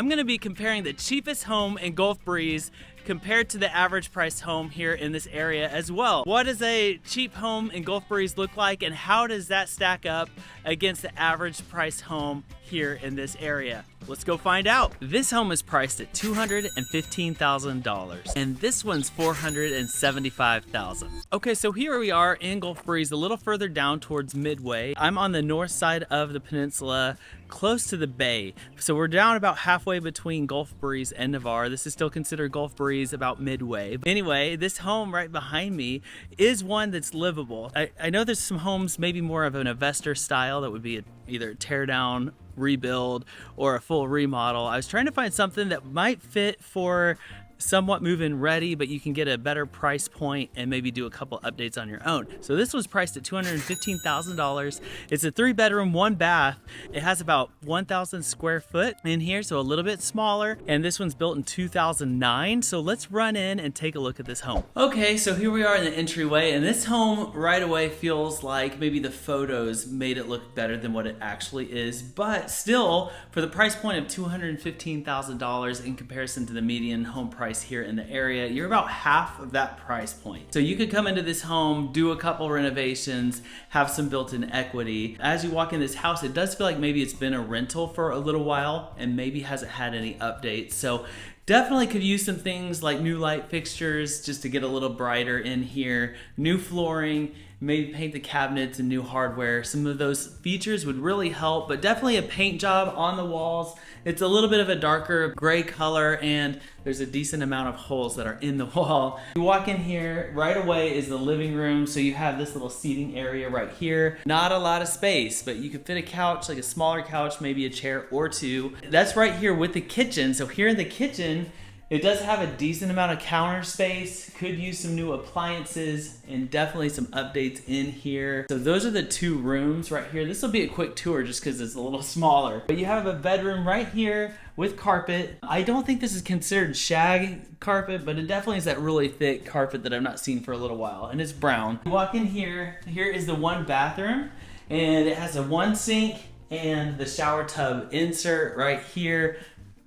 I'm gonna be comparing the cheapest home in Gulf Breeze compared to the average price home here in this area as well. What does a cheap home in Gulf Breeze look like, and how does that stack up against the average price home here in this area? Let's go find out. This home is priced at $215,000 and this one's $475,000. Okay, so here we are in Gulf Breeze, a little further down towards Midway. I'm on the north side of the peninsula, close to the bay. So we're down about halfway between Gulf Breeze and Navarre. This is still considered Gulf Breeze, about midway. Anyway, this home right behind me is one that's livable. I know there's some homes maybe more of an investor style that would be either tear down, rebuild, or a full remodel. I was trying to find something that might fit for somewhat move-in ready, but you can get a better price point and maybe do a couple updates on your own. So this was priced at $215,000. It's a 3-bedroom, 1 bath. It has about 1,000 square foot in here, so a little bit smaller. And this one's built in 2009. So let's run in and take a look at this home. Okay, so here we are in the entryway, and this home right away feels like maybe the photos made it look better than what it actually is, but still, for the price point of $215,000 in comparison to the median home price here in the area, you're about half of that price point. So you could come into this home, do a couple renovations, have some built-in equity. As you walk in this house, it does feel like maybe it's been a rental for a little while and maybe hasn't had any updates. So definitely could use some things like new light fixtures just to get a little brighter in here, new flooring, maybe paint the cabinets and new hardware. Some of those features would really help, but definitely a paint job on the walls. It's a little bit of a darker gray color, and there's a decent amount of holes that are in the wall. You walk in here, right away is the living room. So you have this little seating area right here. Not a lot of space, but you could fit a couch, like a smaller couch, maybe a chair or two. That's right here with the kitchen. So here in the kitchen, it does have a decent amount of counter space, could use some new appliances, and definitely some updates in here. So those are the 2 rooms right here. This will be a quick tour just because it's a little smaller. But you have a bedroom right here with carpet. I don't think this is considered shag carpet, but it definitely is that really thick carpet that I've not seen for a little while, and it's brown. You walk in here, here is the 1 bathroom, and it has a 1 sink and the shower tub insert right here.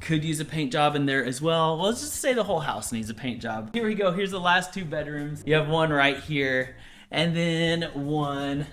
Could use a paint job in there as well. Well, let's just say the whole house needs a paint job. Here we go. Here's the last 2 bedrooms. You have 1 right here and then 1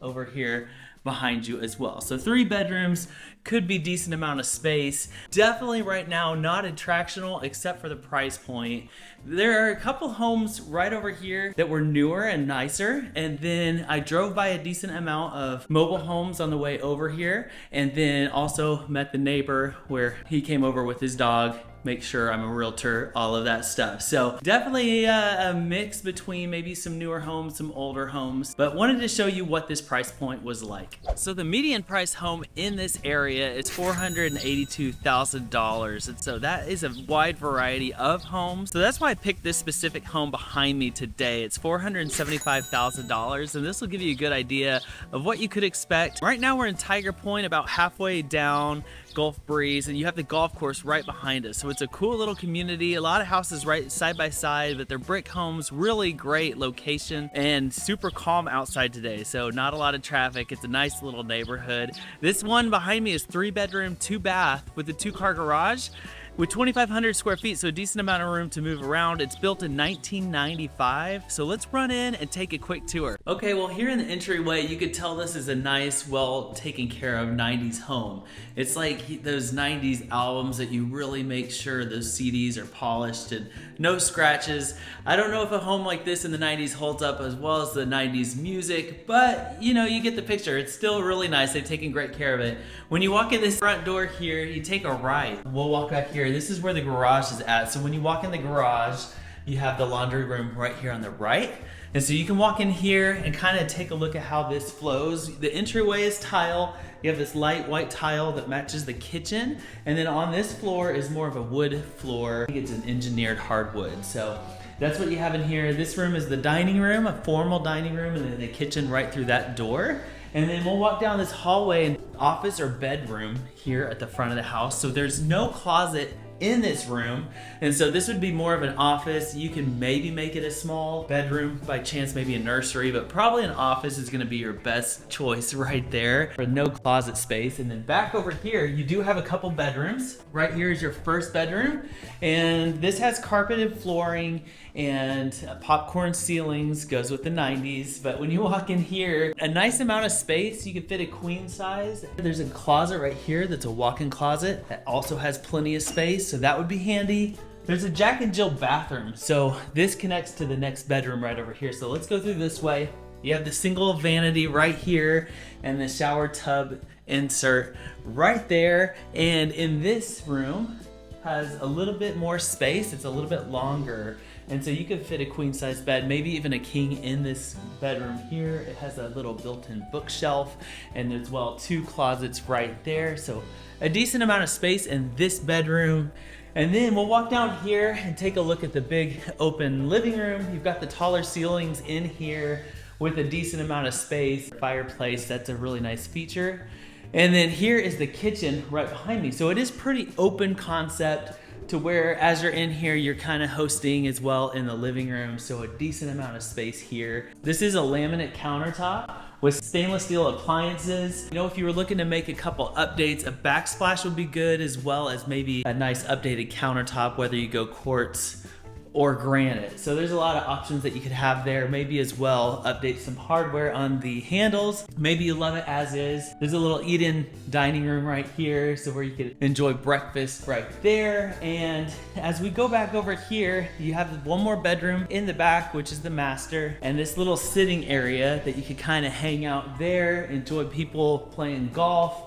over here behind you as well. So 3 bedrooms, could be decent amount of space. Definitely right now not attractional except for the price point. There are a couple homes right over here that were newer and nicer, and then I drove by a decent amount of mobile homes on the way over here, and then also met the neighbor where he came over with his dog, make sure I'm a realtor, all of that stuff. So definitely a mix between maybe some newer homes, some older homes, but wanted to show you what this price point was like. So the median price home in this area is $482,000, and so that is a wide variety of homes. So that's why I picked this specific home behind me today. It's $475,000, and this will give you a good idea of what you could expect. Right now we're in Tiger Point, about halfway down Gulf Breeze, and you have the golf course right behind us. So it's a cool little community, a lot of houses right side by side, but they're brick homes, really great location, and super calm outside today. So not a lot of traffic. It's a nice little neighborhood. This one behind me is 3 bedroom, 2 bath with a 2-car garage with 2,500 square feet, so a decent amount of room to move around. It's built in 1995, so let's run in and take a quick tour. Okay, well here in the entryway, you could tell this is a nice, well taken care of 90s home. It's like those 90s albums that you really make sure those CDs are polished and no scratches. I don't know if a home like this in the 90s holds up as well as the 90s music, but you know, you get the picture. It's still really nice. They've taken great care of it. When you walk in this front door here, you take a right. We'll walk back here. This is where the garage is at. So when you walk in the garage, you have the laundry room right here on the right. And so you can walk in here and kind of take a look at how this flows. The entryway is tile. You have this light white tile that matches the kitchen. And then on this floor is more of a wood floor. I think it's an engineered hardwood. So that's what you have in here. This room is the dining room, a formal dining room, and then the kitchen right through that door. And then we'll walk down this hallway, and office or bedroom here at the front of the house. So there's no closet in this room, and so this would be more of an office. You can maybe make it a small bedroom, by chance maybe a nursery, but probably an office is going to be your best choice right there for no closet space. And then back over here you do have a couple bedrooms. Right here is your first bedroom, and this has carpeted flooring and popcorn ceilings, goes with the 90s. But when you walk in here, a nice amount of space. You can fit a queen size. There's a closet right here that's a walk-in closet that also has plenty of space, so that would be handy. There's a Jack and Jill bathroom, so this connects to the next bedroom right over here. So let's go through this way. You have the single vanity right here and the shower tub insert right there. And in this room has a little bit more space. It's a little bit longer, and so you could fit a queen size bed, maybe even a king in this bedroom here. It has a little built-in bookshelf, and as well 2 closets right there. So a decent amount of space in this bedroom. And then we'll walk down here and take a look at the big open living room. You've got the taller ceilings in here with a decent amount of space. Fireplace, that's a really nice feature. And then here is the kitchen right behind me. So it is pretty open concept to where as you're in here, you're kind of hosting as well in the living room. So a decent amount of space here. This is a laminate countertop with stainless steel appliances. You know, if you were looking to make a couple updates, a backsplash would be good, as well as maybe a nice updated countertop, whether you go quartz or granite. So there's a lot of options that you could have there. Maybe as well update some hardware on the handles. Maybe you love it as is. There's a little eat-in dining room right here, so where you could enjoy breakfast right there. And as we go back over here, you have one more bedroom in the back, which is the master, and this little sitting area that you could kind of hang out there, enjoy people playing golf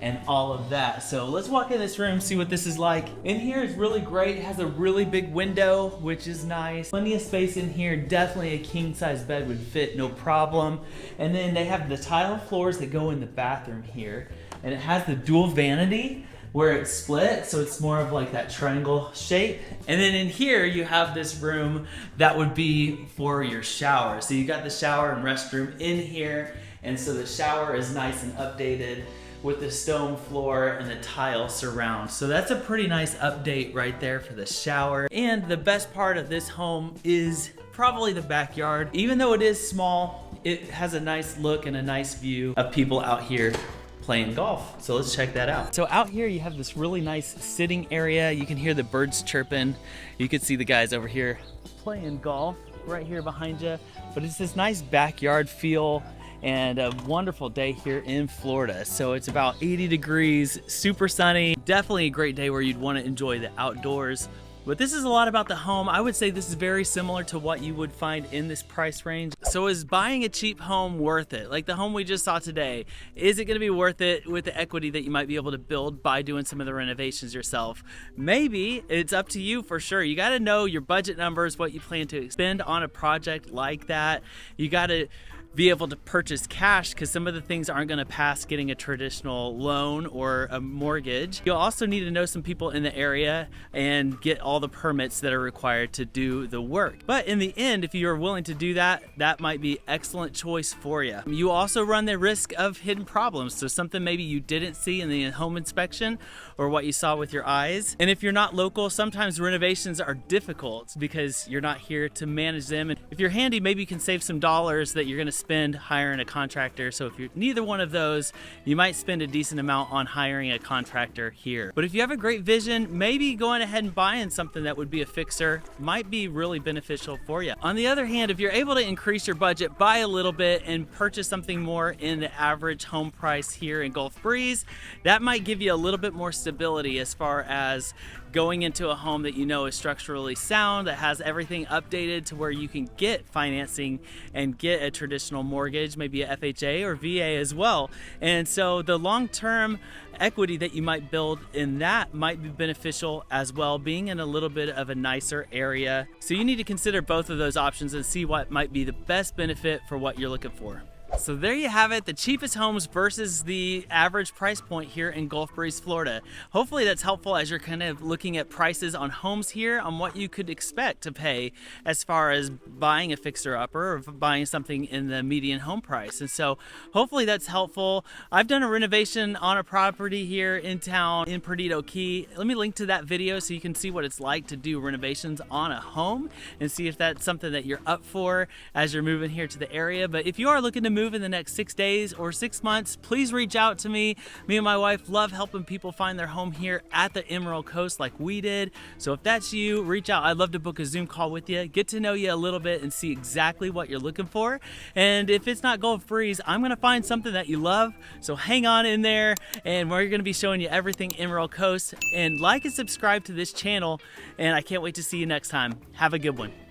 and all of that. So let's walk in this room, see what this is like. In here is really great. It has a really big window, which is nice. Plenty of space in here. Definitely a king size bed would fit, no problem. And then they have the tile floors that go in the bathroom here. And it has the dual vanity where it's split, so it's more of like that triangle shape. And then in here you have this room that would be for your shower. So you got the shower and restroom in here, and so the shower is nice and updated with the stone floor and the tile surround. So that's a pretty nice update right there for the shower. And the best part of this home is probably the backyard. Even though it is small, it has a nice look and a nice view of people out here playing golf. So let's check that out. So out here you have this really nice sitting area. You can hear the birds chirping. You can see the guys over here playing golf right here behind you. But it's this nice backyard feel and a wonderful day here in Florida. So it's about 80 degrees, super sunny. Definitely a great day where you'd want to enjoy the outdoors. But this is a lot about the home. I would say this is very similar to what you would find in this price range. So is buying a cheap home worth it? Like the home we just saw today, is it gonna be worth it with the equity that you might be able to build by doing some of the renovations yourself? Maybe. It's up to you for sure. You gotta know your budget numbers, what you plan to spend on a project like that. You gotta be able to purchase cash, because some of the things aren't going to pass getting a traditional loan or a mortgage. You'll also need to know some people in the area and get all the permits that are required to do the work. But in the end, if you're willing to do that, that might be excellent choice for you. You also run the risk of hidden problems. So something maybe you didn't see in the home inspection or what you saw with your eyes. And if you're not local, sometimes renovations are difficult because you're not here to manage them. And if you're handy, maybe you can save some dollars that you're going to spend hiring a contractor. So if you're neither one of those, you might spend a decent amount on hiring a contractor here. But if you have a great vision, maybe going ahead and buying something that would be a fixer might be really beneficial for you. On the other hand, if you're able to increase your budget by a little bit and purchase something more in the average home price here in Gulf Breeze, that might give you a little bit more stability as far as going into a home that you know is structurally sound, that has everything updated to where you can get financing and get a traditional mortgage, maybe a FHA or VA as well. And so the long-term equity that you might build in that might be beneficial as well, being in a little bit of a nicer area. So you need to consider both of those options and see what might be the best benefit for what you're looking for. So there you have it, the cheapest homes versus the average price point here in Gulf Breeze, Florida. Hopefully that's helpful as you're kind of looking at prices on homes here, on what you could expect to pay as far as buying a fixer-upper or buying something in the median home price. And so hopefully that's helpful. I've done a renovation on a property here in town in Perdido Key. Let me link to that video so you can see what it's like to do renovations on a home and see if that's something that you're up for as you're moving here to the area. But if you are looking to move in the next 6 days or 6 months, please reach out to me. Me and my wife love helping people find their home here at the Emerald Coast like we did. So if that's you, reach out. I'd love to book a Zoom call with you, get to know you a little bit and see exactly what you're looking for. And if it's not Gulf Breeze, I'm gonna find something that you love. So hang on in there, and we're gonna be showing you everything Emerald Coast. And like and subscribe to this channel, and I can't wait to see you next time. Have a good one.